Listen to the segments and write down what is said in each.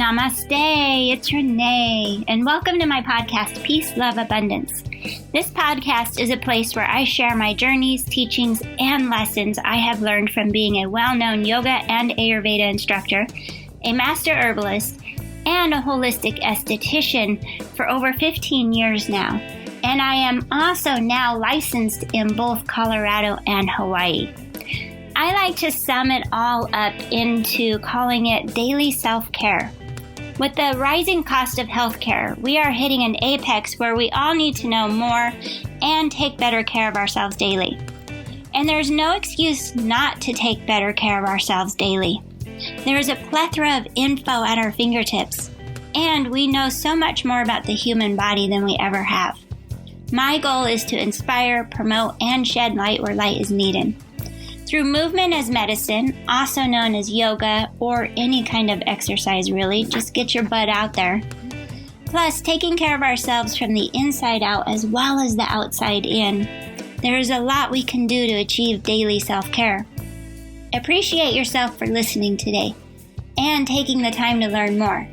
Namaste, it's Renee, and welcome to my podcast, Peace, Love, Abundance. This podcast is a place where I share my journeys, teachings, and lessons I have learned from being a well-known yoga and Ayurveda instructor, a master herbalist, and a holistic esthetician for over 15 years now. And I am also now licensed in both Colorado and Hawaii. I like to sum it all up into calling it daily self-care. With the rising cost of healthcare, we are hitting an apex where we all need to know more and take better care of ourselves daily. And there's no excuse not to take better care of ourselves daily. There is a plethora of info at our fingertips, and we know so much more about the human body than we ever have. My goal is to inspire, promote, and shed light where light is needed. Through movement as medicine, also known as yoga or any kind of exercise really, just get your butt out there. Plus, taking care of ourselves from the inside out as well as the outside in, there is a lot we can do to achieve daily self-care. Appreciate yourself for listening today and taking the time to learn more.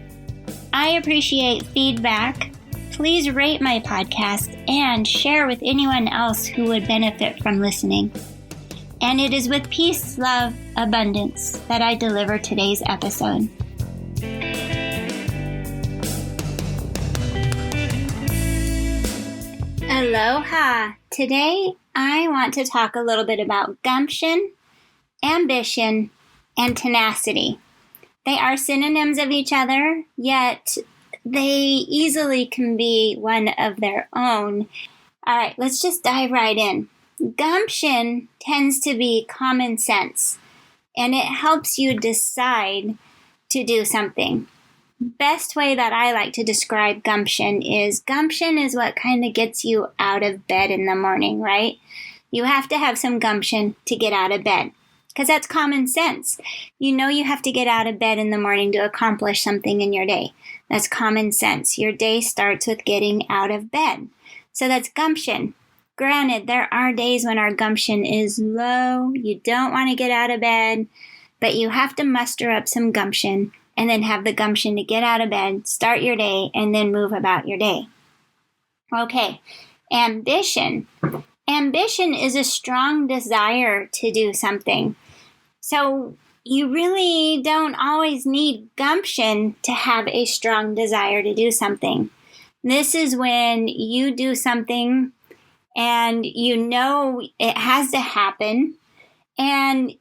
I appreciate feedback. Please rate my podcast and share with anyone else who would benefit from listening. And it is with peace, love, abundance that I deliver today's episode. Aloha! Today I want to talk a little bit about gumption, ambition, and tenacity. They are synonyms of each other, yet they easily can be one of their own. All right, let's just dive right in. Gumption tends to be common sense, and it helps you decide to do something. Best way that I like to describe gumption is what kind of gets you out of bed in the morning, right? You have to have some gumption to get out of bed, because that's common sense. You know you have to get out of bed in the morning to accomplish something in your day. That's common sense. Your day starts with getting out of bed. So that's gumption. Granted, there are days when our gumption is low. You don't want to get out of bed, but you have to muster up some gumption and then have the gumption to get out of bed, start your day, and then move about your day. Okay, ambition. Ambition is a strong desire to do something. So you really don't always need gumption to have a strong desire to do something. This is when you do something and you know it has to happen, and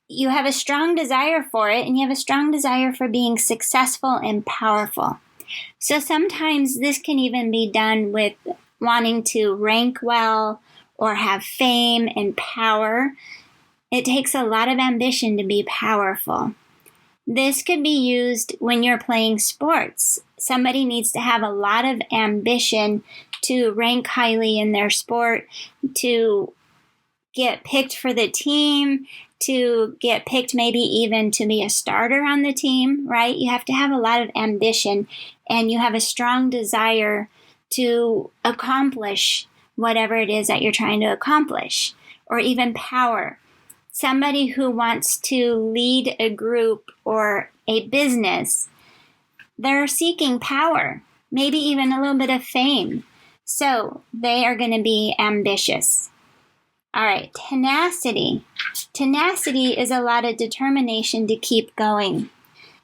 you have a strong desire for it, and you have a strong desire for being successful and powerful. So sometimes this can even be done with wanting to rank well or have fame and power. It takes a lot of ambition to be powerful. This could be used when you're playing sports. Somebody needs to have a lot of ambition to rank highly in their sport, to get picked for the team, to get picked maybe even to be a starter on the team, right? You have to have a lot of ambition, and you have a strong desire to accomplish whatever it is that you're trying to accomplish, or even power. Somebody who wants to lead a group or a business, they're seeking power, maybe even a little bit of fame. So they are going to be ambitious. All right, tenacity. Tenacity is a lot of determination to keep going.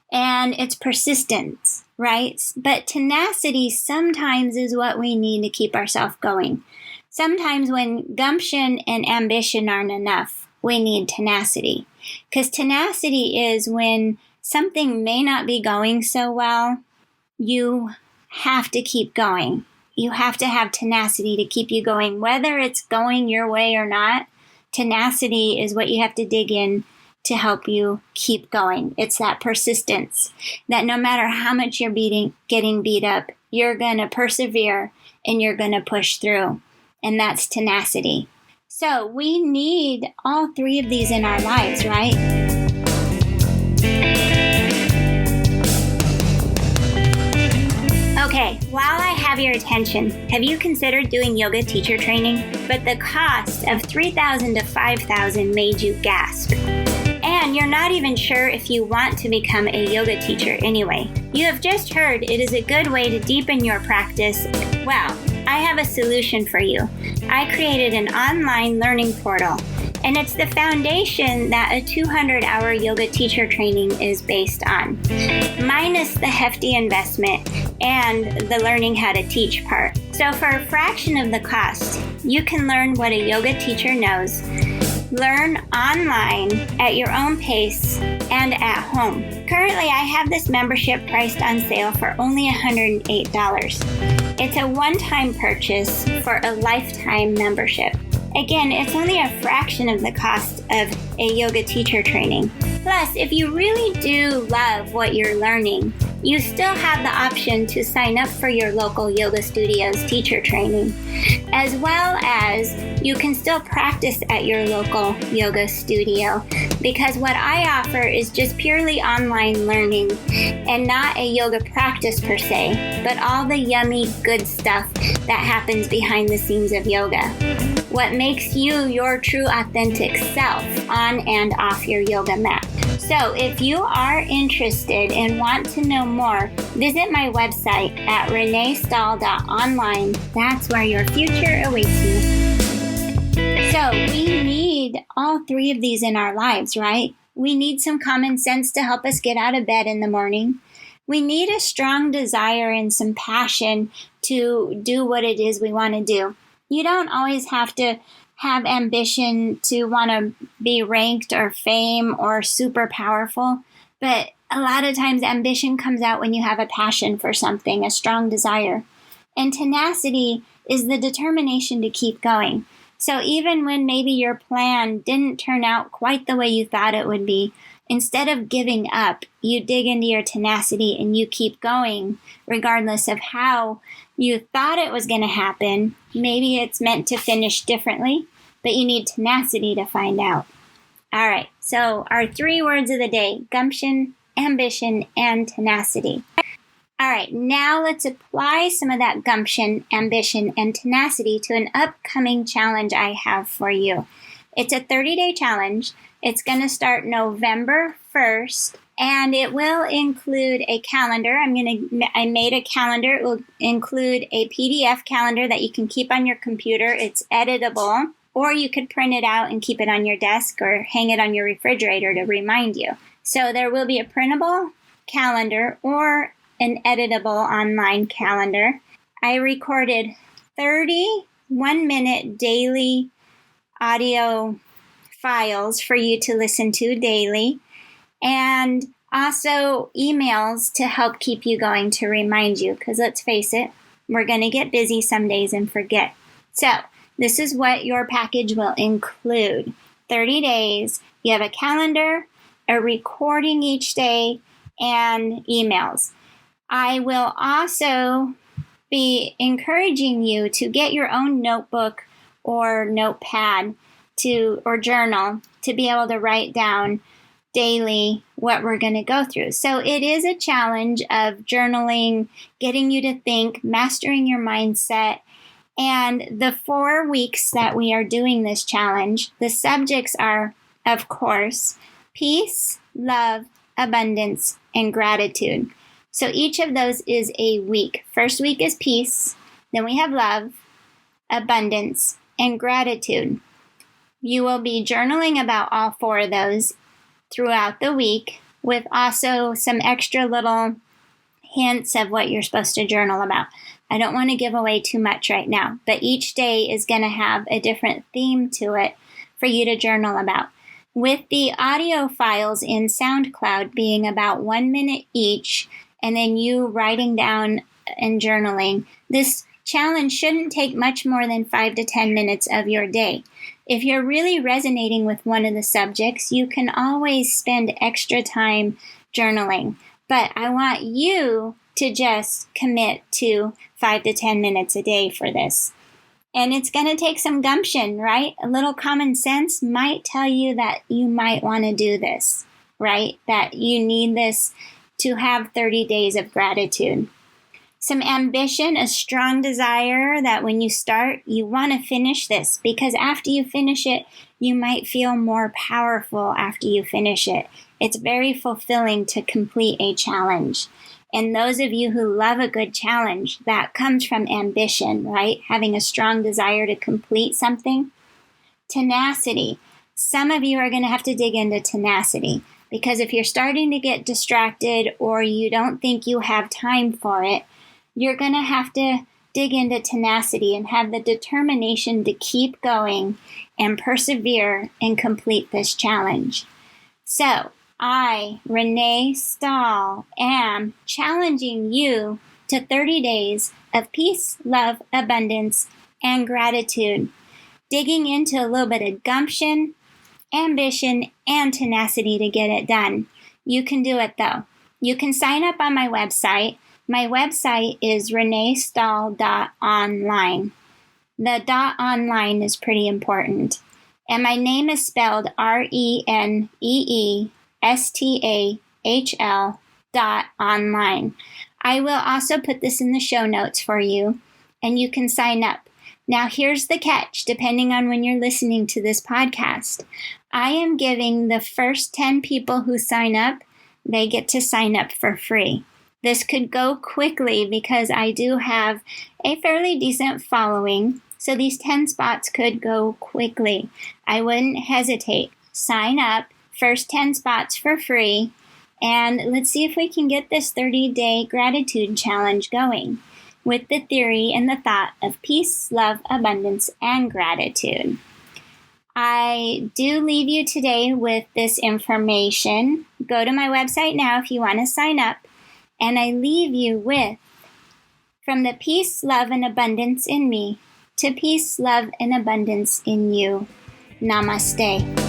And it's persistence, right? But tenacity sometimes is what we need to keep ourselves going. Sometimes when gumption and ambition aren't enough, we need tenacity. Because tenacity is when something may not be going so well, you have to keep going. You have to have tenacity to keep you going. Whether it's going your way or not, tenacity is what you have to dig in to help you keep going. It's that persistence that no matter how much you're getting beat up, you're going to persevere and you're going to push through. And that's tenacity. So we need all three of these in our lives, right? Okay, while I have your attention, have you considered doing yoga teacher training? But the cost of $3,000 to $5,000 made you gasp. And and you're not even sure if you want to become a yoga teacher anyway. You have just heard it is a good way to deepen your practice. Well, I have a solution for you. I created an online learning portal, and it's the foundation that a 200-hour yoga teacher training is based on, minus the hefty investment and the learning how to teach part. So for a fraction of the cost, you can learn what a yoga teacher knows, learn online at your own pace and at home. Currently, I have this membership priced on sale for only $108. It's a one-time purchase for a lifetime membership. Again, it's only a fraction of the cost of a yoga teacher training. Plus, if you really do love what you're learning, you still have the option to sign up for your local yoga studio's teacher training, as well as you can still practice at your local yoga studio, because what I offer is just purely online learning and not a yoga practice per se, but all the yummy good stuff that happens behind the scenes of yoga. What makes you your true authentic self on and off your yoga mat. So if you are interested and want to know more, visit my website at reneestahl.online. That's where your future awaits you. So we need all three of these in our lives, right? We need some common sense to help us get out of bed in the morning. We need a strong desire and some passion to do what it is we want to do. You don't always have to have ambition to want to be ranked or fame or super powerful, but a lot of times ambition comes out when you have a passion for something, a strong desire. And tenacity is the determination to keep going. So even when maybe your plan didn't turn out quite the way you thought it would be, instead of giving up, you dig into your tenacity and you keep going regardless of how you thought it was going to happen. Maybe it's meant to finish differently, but you need tenacity to find out. All right, so our 3 words of the day: gumption, ambition, and tenacity. All right, now let's apply some of that gumption, ambition, and tenacity to an upcoming challenge I have for you. It's a 30-day challenge. It's going to start November 1st, and it will include a calendar. I made a calendar. It will include a PDF calendar that you can keep on your computer. It's editable, or you could print it out and keep it on your desk or hang it on your refrigerator to remind you. So there will be a printable calendar or an editable online calendar. I recorded 30 one-minute daily audio files for you to listen to daily, and also emails to help keep you going to remind you, because let's face it, we're going to get busy some days and forget. So this is what your package will include. 30 days, you have a calendar, a recording each day, and emails. I will also be encouraging you to get your own notebook or notepad or journal to be able to write down daily what we're going to go through. So it is a challenge of journaling, getting you to think, mastering your mindset. And the 4 weeks that we are doing this challenge, the subjects are, of course, peace, love, abundance, and gratitude. So each of those is a week. First week is peace. Then we have love, abundance, and gratitude. You will be journaling about all 4 of those throughout the week, with also some extra little hints of what you're supposed to journal about. I don't want to give away too much right now, but each day is going to have a different theme to it for you to journal about. With the audio files in SoundCloud being about 1 minute each, and then you writing down and journaling, this challenge shouldn't take much more than 5 to 10 minutes of your day. If you're really resonating with one of the subjects, you can always spend extra time journaling. But I want you to just commit to 5 to 10 minutes a day for this. And it's going to take some gumption, right? A little common sense might tell you that you might want to do this, right? That you need this to have 30 days of gratitude. some ambition, a strong desire that when you start, you want to finish this, because after you finish it, you might feel more powerful after you finish it. It's very fulfilling to complete a challenge. And those of you who love a good challenge, that comes from ambition, right? Having a strong desire to complete something. Tenacity. Some of you are going to have to dig into tenacity, because if you're starting to get distracted or you don't think you have time for it, you're going to have to dig into tenacity and have the determination to keep going and persevere and complete this challenge. So, I, Renee Stahl, am challenging you to 30 days of peace, love, abundance, and gratitude, digging into a little bit of gumption, ambition, and tenacity to get it done. You can do it though. You can sign up on my website. My website is reneestahl.online. The .online is pretty important. And my name is spelled ReneeStahl.online. I will also put this in the show notes for you, and you can sign up. Now, here's the catch, depending on when you're listening to this podcast. I am giving the first 10 people who sign up, they get to sign up for free. This could go quickly because I do have a fairly decent following, so these 10 spots could go quickly. I wouldn't hesitate. Sign up, first 10 spots for free, and let's see if we can get this 30-day gratitude challenge going with the theory and the thought of peace, love, abundance, and gratitude. I do leave you today with this information. Go to my website now if you want to sign up. And I leave you with, from the peace, love, and abundance in me to peace, love, and abundance in you. Namaste.